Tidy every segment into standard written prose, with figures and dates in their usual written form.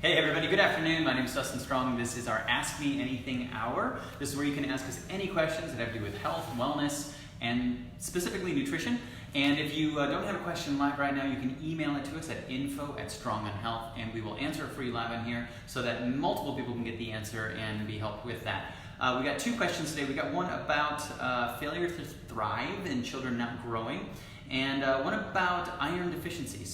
Hey everybody, good afternoon. My name is Dustin Strong. This is our Ask Me Anything Hour. This is where you can ask us any questions that have to do with health, wellness, and specifically nutrition. And if you don't have a question live right now, you can email it to us at info@strongonhealth, and we will answer it for you live on here so that multiple people can get the answer and be helped with that. We got two questions today. We got one about failure to thrive in children not growing, and one about iron deficiency.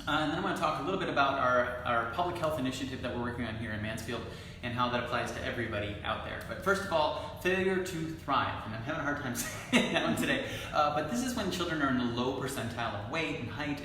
And then I want to talk a little bit about our public health initiative that we're working on here in Mansfield and how that applies to everybody out there. But first of all, failure to thrive. And I'm having a hard time saying that one today. But this is when children are in the low percentile of weight and height,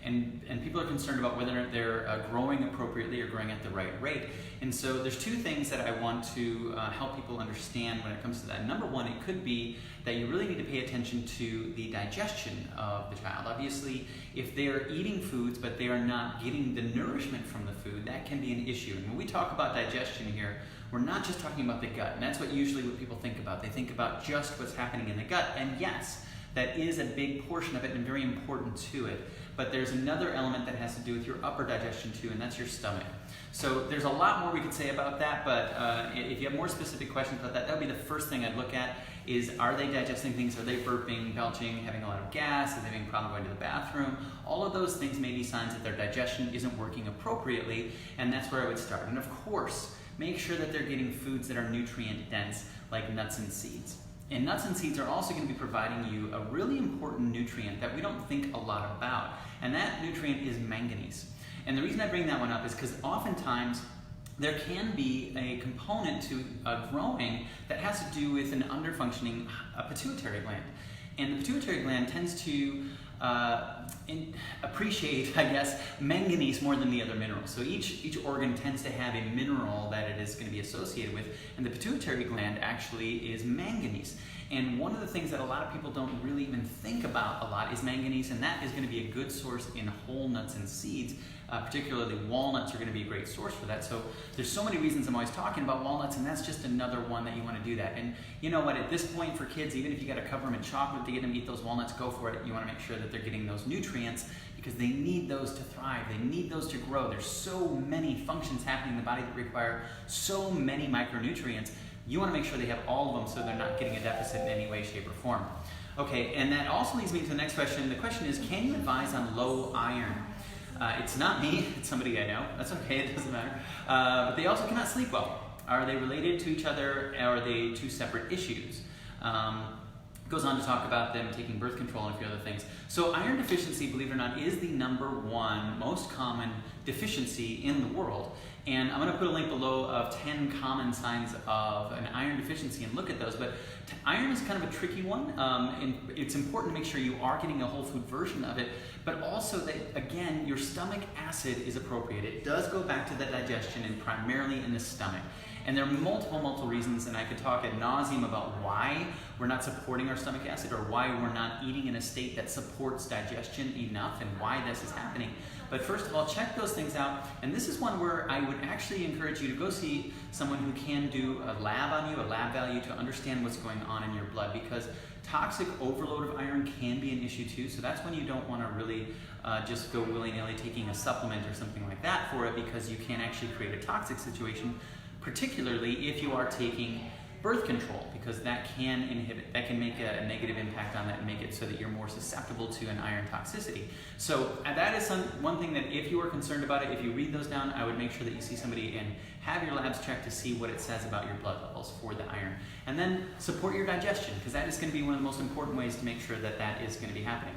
and people are concerned about whether they're growing appropriately or growing at the right rate. And so there's two things that I want to help people understand when it comes to that. Number one, it could be that you really need to pay attention to the digestion of the child. Obviously, if they're eating foods but they are not getting the nourishment from the food, that can be an issue. And when we talk about digestion here, we're not just talking about the gut, and that's what people think about. They think about just what's happening in the gut, and yes, that is a big portion of it and very important to it. But there's another element that has to do with your upper digestion too, and that's your stomach. So there's a lot more we could say about that, but if you have more specific questions about that, that would be the first thing I'd look at is, are they digesting things? Are they burping, belching, having a lot of gas? Are they having a problem going to the bathroom? All of those things may be signs that their digestion isn't working appropriately, and that's where I would start. And of course, make sure that they're getting foods that are nutrient dense, like nuts and seeds. And nuts and seeds are also going to be providing you a really important nutrient that we don't think a lot about, and that nutrient is manganese. And the reason I bring that one up is because oftentimes there can be a component to growing that has to do with an underfunctioning pituitary gland. And the pituitary gland tends to appreciate, manganese more than the other minerals. So each organ tends to have a mineral that it is going to be associated with, and the pituitary gland actually is manganese. And one of the things that a lot of people don't really even think about a lot is manganese, and that is going to be a good source in whole nuts and seeds. Particularly walnuts are going to be a great source for that. So there's so many reasons I'm always talking about walnuts, and that's just another one that you want to do that. And you know what, at this point for kids, even if you got to cover them in chocolate to get them to eat those walnuts, go for it. You want to make sure that they're getting those nutrients because they need those to thrive. They need those to grow. There's so many functions happening in the body that require so many micronutrients. You want to make sure they have all of them so they're not getting a deficit in any way, shape, or form. Okay, and that also leads me to the next question. The question is, can you advise on low iron? It's not me, it's somebody I know. That's okay, it doesn't matter. But they also cannot sleep well. Are they related to each other, or are they two separate issues? Goes on to talk about them taking birth control and a few other things. So iron deficiency, believe it or not, is the #1 most common deficiency in the world. And I'm going to put a link below of 10 common signs of an iron deficiency and look at those. But iron is kind of a tricky one. And it's important to make sure you are getting a whole food version of it, but also that, again, your stomach acid is appropriate. It does go back to the digestion and primarily in the stomach. And there are multiple reasons, and I could talk ad nauseum about why we're not supporting our stomach acid or why we're not eating in a state that supports digestion enough and why this is happening. But first of all, check those things out. And this is one where I would actually encourage you to go see someone who can do a lab on you, a lab value, to understand what's going on in your blood, because toxic overload of iron can be an issue too. So that's when you don't want to really just go willy-nilly taking a supplement or something like that for it, because you can actually create a toxic situation, particularly if you are taking birth control, because that can make a negative impact on that and make it so that you're more susceptible to an iron toxicity. So that is one thing that if you are concerned about it, if you read those down, I would make sure that you see somebody and have your labs checked to see what it says about your blood levels for the iron. And then support your digestion, because that is going to be one of the most important ways to make sure that that is going to be happening.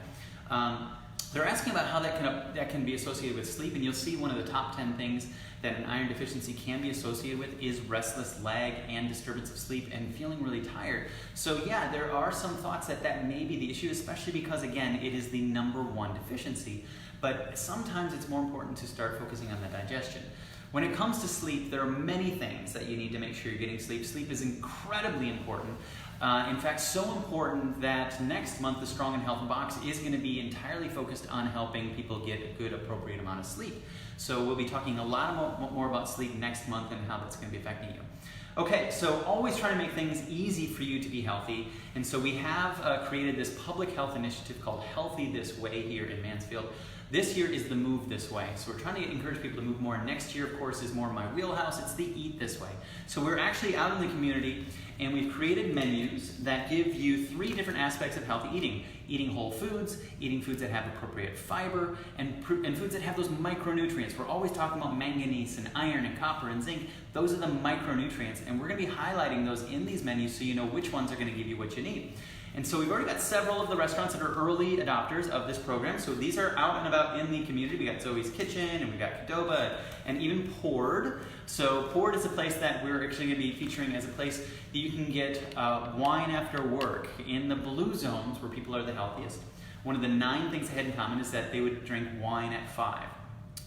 They're asking about how that can be associated with sleep, and you'll see one of the top 10 things that an iron deficiency can be associated with is restless leg and disturbance of sleep and feeling really tired. So yeah, there are some thoughts that may be the issue, especially because, again, it is the #1 deficiency. But sometimes it's more important to start focusing on the digestion. When it comes to sleep, there are many things that you need to make sure you're getting sleep. Sleep is incredibly important. In fact, so important that next month the Strong and Health box is going to be entirely focused on helping people get a good, appropriate amount of sleep. So we'll be talking a lot more about sleep next month and how that's going to be affecting you. Okay, so always trying to make things easy for you to be healthy. And so we have created this public health initiative called Healthy This Way here in Mansfield. This year is the Move This Way. So we're trying to encourage people to move more. Next year, of course, is more my wheelhouse. It's the Eat This Way. So we're actually out in the community and we've created menus that give you 3 different aspects of healthy eating. Eating whole foods, eating foods that have appropriate fiber, and foods that have those micronutrients. We're always talking about manganese and iron and copper and zinc. Those are the micronutrients, and we're going to be highlighting those in these menus so you know which ones are going to give you what you need. And so we've already got several of the restaurants that are early adopters of this program. So these are out and about in the community. We got Zoe's Kitchen, and we got Qdoba, and even Poured. So Poured is a place that we're actually going to be featuring as a place that you can get wine after work in the blue zones where people are the healthiest. One of the 9 things they had in common is that they would drink wine at 5.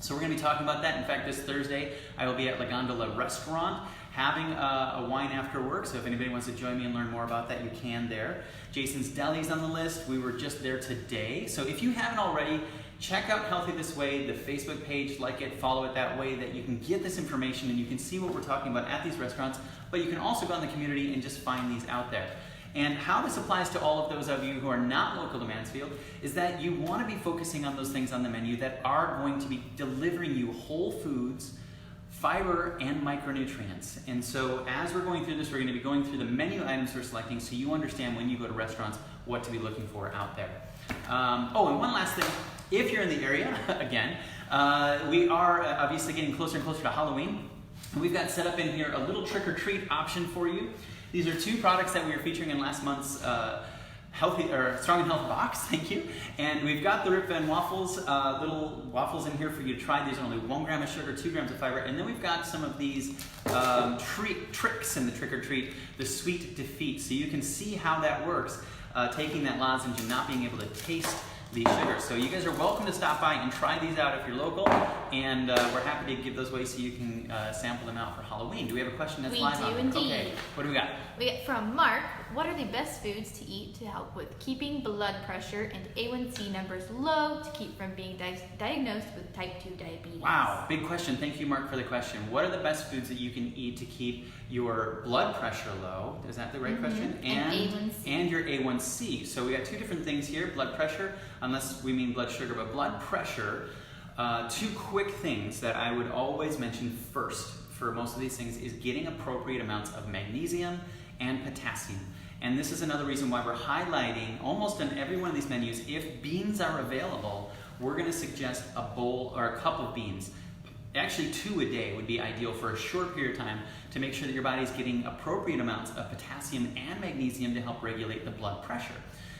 So we're going to be talking about that. In fact, this Thursday, I will be at La Gondola Restaurant having a wine after work. So if anybody wants to join me and learn more about that, you can there. Jason's Deli's on the list. We were just there today. So if you haven't already, check out Healthy This Way, the Facebook page, like it, follow it that way, that you can get this information and you can see what we're talking about at these restaurants, but you can also go in the community and just find these out there. And how this applies to all of those of you who are not local to Mansfield is that you want to be focusing on those things on the menu that are going to be delivering you whole foods, fiber, and micronutrients. And so as we're going through this, we're going to be going through the menu items we're selecting so you understand when you go to restaurants what to be looking for out there. And one last thing. If you're in the area, again, we are obviously getting closer and closer to Halloween. We've got set up in here a little trick-or-treat option for you. These are 2 products that we were featuring in last month's Strong and Health box, thank you. And we've got the Rip Van Waffles, little waffles in here for you to try. These are only 1 gram of sugar, 2 grams of fiber. And then we've got some of these tricks in the trick-or-treat, the Sweet Defeat. So you can see how that works, taking that lozenge and not being able to taste the sugar. So you guys are welcome to stop by and try these out if you're local, and we're happy to give those away so you can sample them out for Halloween. Do we have a question that's live on? We do indeed. Okay, what do we got? We get from Mark, what are the best foods to eat to help with keeping blood pressure and A1C numbers low to keep from being diagnosed with type 2 diabetes? Wow, big question. Thank you, Mark, for the question. What are the best foods that you can eat to keep your blood pressure low? Is that the right question? And A1C. And your A1C. So we got 2 different things here, blood pressure, unless we mean blood sugar, but blood pressure. 2 quick things that I would always mention first for most of these things is getting appropriate amounts of magnesium and potassium. And this is another reason why we're highlighting almost on every one of these menus, if beans are available, we're going to suggest a bowl or a cup of beans. Actually 2 a day would be ideal for a short period of time to make sure that your body's getting appropriate amounts of potassium and magnesium to help regulate the blood pressure.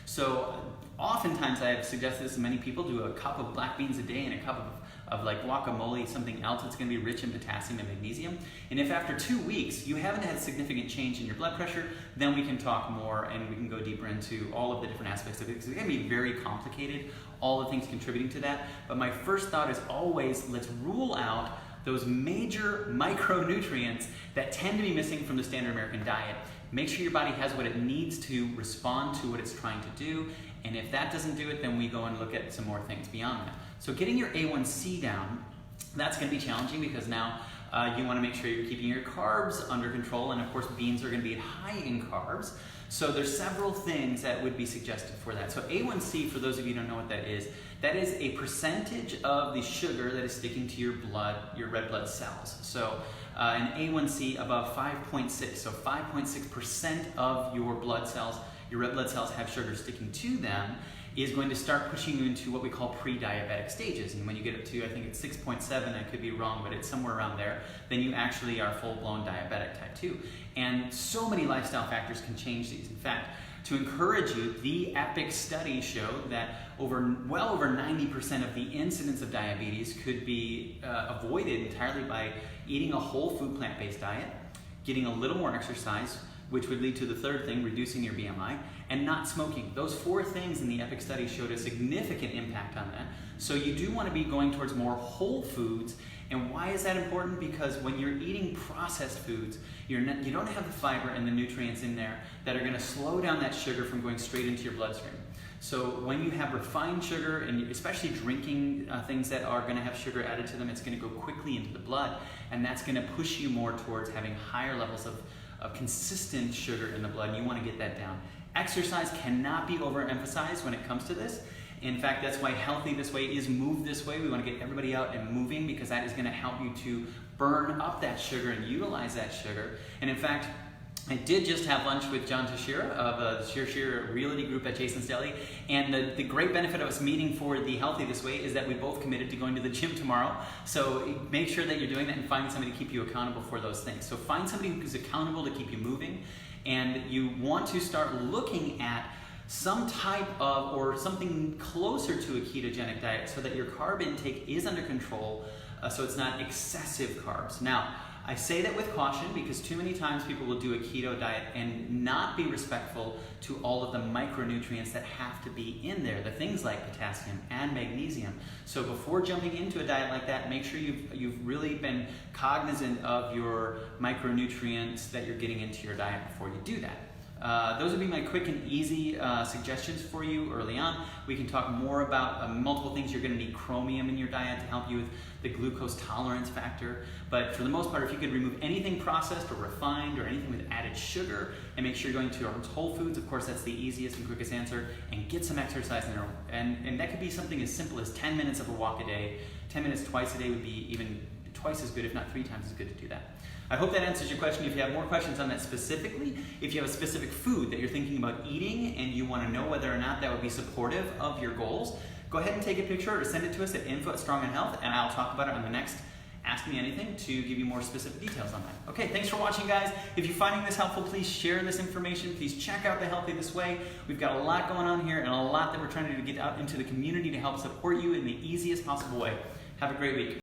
So oftentimes I have suggested this to many people, do a cup of black beans a day and a cup of like guacamole, something else that's going to be rich in potassium and magnesium. And if after 2 weeks you haven't had significant change in your blood pressure, then we can talk more and we can go deeper into all of the different aspects of it, because it's going to be very complicated, all the things contributing to that. But my first thought is always, let's rule out those major micronutrients that tend to be missing from the standard American diet. Make sure your body has what it needs to respond to what it's trying to do, and if that doesn't do it, then we go and look at some more things beyond that. So getting your A1C down, that's going to be challenging because now you want to make sure you're keeping your carbs under control, and of course beans are going to be high in carbs. So there's several things that would be suggested for that. So A1C, for those of you who don't know what that is a percentage of the sugar that is sticking to your blood, your red blood cells. So an A1C above 5.6, so 5.6% of your blood cells, your red blood cells have sugar sticking to them, is going to start pushing you into what we call pre-diabetic stages. And when you get up to, I think it's 6.7, I could be wrong, but it's somewhere around there, then you actually are full-blown diabetic type 2. And so many lifestyle factors can change these. In fact, to encourage you, the EPIC study showed that well over 90% of the incidence of diabetes could be avoided entirely by eating a whole food plant-based diet, getting a little more exercise, which would lead to the third thing, reducing your BMI, and not smoking. Those 4 things in the EPIC study showed a significant impact on that. So you do want to be going towards more whole foods. And why is that important? Because when you're eating processed foods, you don't have the fiber and the nutrients in there that are going to slow down that sugar from going straight into your bloodstream. So when you have refined sugar, and especially drinking things that are going to have sugar added to them, it's going to go quickly into the blood, and that's going to push you more towards having higher levels of consistent sugar in the blood, and you want to get that down. Exercise cannot be overemphasized when it comes to this. In fact, that's why Healthy This Way is Move This Way. We want to get everybody out and moving, because that is going to help you to burn up that sugar and utilize that sugar. And in fact, I did just have lunch with John Tashira of the Tashira Realty Group at Jason's Deli, and the great benefit of us meeting for the Healthy This Way is that we both committed to going to the gym tomorrow. So make sure that you're doing that and find somebody to keep you accountable for those things. So find somebody who's accountable to keep you moving, and you want to start looking at some type of, or something closer to a ketogenic diet, so that your carb intake is under control, so it's not excessive carbs. Now, I say that with caution, because too many times people will do a keto diet and not be respectful to all of the micronutrients that have to be in there, the things like potassium and magnesium. So before jumping into a diet like that, make sure you've really been cognizant of your micronutrients that you're getting into your diet before you do that. Those would be my quick and easy suggestions for you early on. We can talk more about multiple things. You're going to need chromium in your diet to help you with the glucose tolerance factor. But for the most part, if you could remove anything processed or refined or anything with added sugar, and make sure you're going to whole foods, of course, that's the easiest and quickest answer, and get some exercise in there. And that could be something as simple as 10 minutes of a walk a day. 10 minutes twice a day would be even twice as good, if not 3 times as good, to do that. I hope that answers your question. If you have more questions on that specifically, if you have a specific food that you're thinking about eating and you want to know whether or not that would be supportive of your goals, go ahead and take a picture or send it to us at info@strong&health, and I'll talk about it on the next Ask Me Anything to give you more specific details on that. Okay, thanks for watching, guys. If you're finding this helpful, please share this information. Please check out the Healthy This Way. We've got a lot going on here, and a lot that we're trying to get out into the community to help support you in the easiest possible way. Have a great week.